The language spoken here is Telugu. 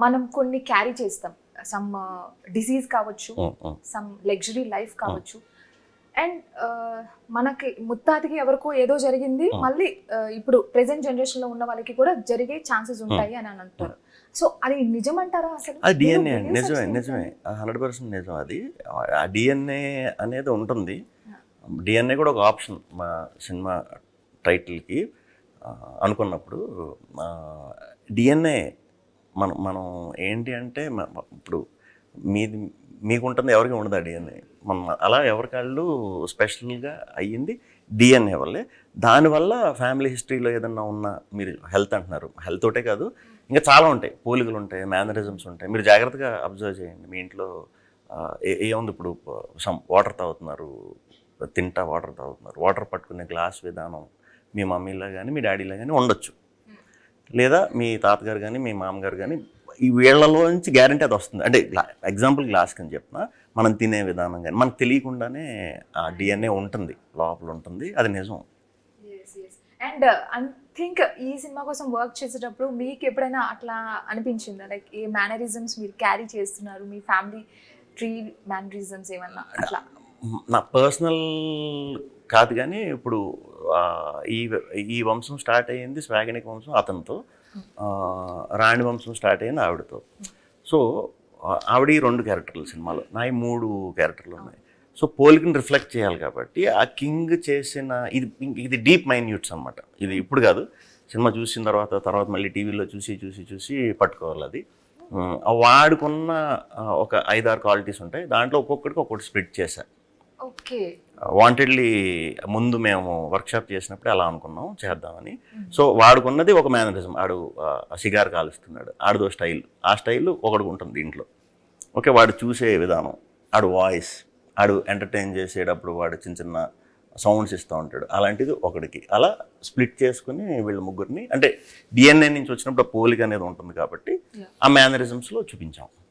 మనం కొన్ని క్యారీ చేస్తాం, సమ్ డిసీజ్ కావచ్చు, సమ్ లగ్జరీ లైఫ్ కావచ్చు. అండ్ మనకి ముత్తాతకి ఎవరికో ఏదో జరిగింది, మళ్ళీ ఇప్పుడు ప్రెసెంట్ జనరేషన్ లో ఉన్న వాళ్ళకి కూడా జరిగే ఛాన్సెస్ ఉంటాయి అని అంటారు. సో అది నిజమంటారా అసలు? అది డిఎన్ఏ నిజమే, నిజమే, 100% నిజం. అది ఆ డిఎన్ఏ అనేది ఉంటుంది. డిఎన్ఏ కూడా ఒక ఆప్షన్ మా సినిమా టైటిల్కి అనుకున్నప్పుడు. డిఎన్ఏ మనం ఏంటి అంటే ఇప్పుడు మీకుంటుంది, ఎవరికి ఉండదు ఆ డిఎన్ఏ. మనం అలా ఎవరికాళ్ళు స్పెషల్గా అయ్యింది డిఎన్ఏ వల్లే. దానివల్ల ఫ్యామిలీ హిస్టరీలో ఏదన్నా ఉన్నా, మీరు హెల్త్ అంటున్నారు, హెల్త్ ఒకటే కాదు, ఇంకా చాలా ఉంటాయి, పోలికలు ఉంటాయి, మేనరిజమ్స్ ఉంటాయి. మీరు జాగ్రత్తగా అబ్జర్వ్ చేయండి. మీ ఇంట్లో ఏముంది, ఇప్పుడు వాటర్ తాగుతున్నారు, తింటా వాటర్ తాగుతున్నారు, వాటర్ పట్టుకునే గ్లాస్ విధానం మీ మమ్మీలా కానీ మీ డాడీలా కానీ ఉండొచ్చు, లేదా మీ తాతగారు కానీ మీ మామగారు కానీ, ఈ వీళ్ళలోంచి గ్యారంటీ అది వస్తుంది. అంటే ఎగ్జాంపుల్ గ్లాస్కి అని చెప్పిన, మనం తినే విధానం కానీ మనకు తెలియకుండానే ఆ డిఎన్ఏ ఉంటుంది, లోపల ఉంటుంది, అది నిజం. అండ్ ఐ థింక్ ఈ సినిమా కోసం వర్క్ చేసేటప్పుడు మీకు ఎప్పుడైనా అట్లా అనిపించిందా, లైక్ ఏ మేనరిజమ్స్ మీరు క్యారీ చేస్తున్నారు, మీ ఫ్యామిలీ ట్రీ మేనరిజమ్స్ ఏమన్నా అట్లా? నా పర్సనల్ కాదు, కానీ ఇప్పుడు ఈ వంశం స్టార్ట్ అయ్యింది, స్వాగనిక వంశం అతనితో, రాణి వంశం స్టార్ట్ అయ్యింది ఆవిడతో. సో ఆవిడ 2 క్యారెక్టర్లు సినిమాలో, నా 3 క్యారెక్టర్లు ఉన్నాయి. సో పోలికని రిఫ్లెక్ట్ చేయాలి కాబట్టి ఆ కింగ్ చేసిన ఇది డీప్ మైన్యూట్స్ అనమాట. ఇది ఇప్పుడు కాదు, సినిమా చూసిన తర్వాత మళ్ళీ టీవీలో చూసి పట్టుకోవాలి. అది వాడుకున్న ఒక 5-6 క్వాలిటీస్ ఉంటాయి. దాంట్లో ఒక్కొక్కడికి ఒక్కొక్కటి స్ప్లిట్ చేశాను. ఓకే, వాంటెడ్లీ ముందు మేము వర్క్షాప్ చేసినప్పుడే అలా అనుకున్నాం చేద్దామని. సో వాడుకున్నది ఒక మేనరిజం, ఆడు సిగార్ కాలుస్తున్నాడు, ఆడుదో స్టైల్, ఆ స్టైల్ ఒకడికి ఉంటుంది దీంట్లో. ఓకే, వాడు చూసే విధానం, ఆడు వాయిస్, ఆడు ఎంటర్టైన్ చేసేటప్పుడు వాడు చిన్న సౌండ్స్ ఇస్తూ ఉంటాడు, అలాంటిది ఒకడికి. అలా స్ప్లిట్ చేసుకుని వీళ్ళ ముగ్గురిని, అంటే డిఎన్ఏ నుంచి వచ్చినప్పుడు పోలిక అనేది ఉంటుంది కాబట్టి ఆ మేనరిజమ్స్లో చూపించాం.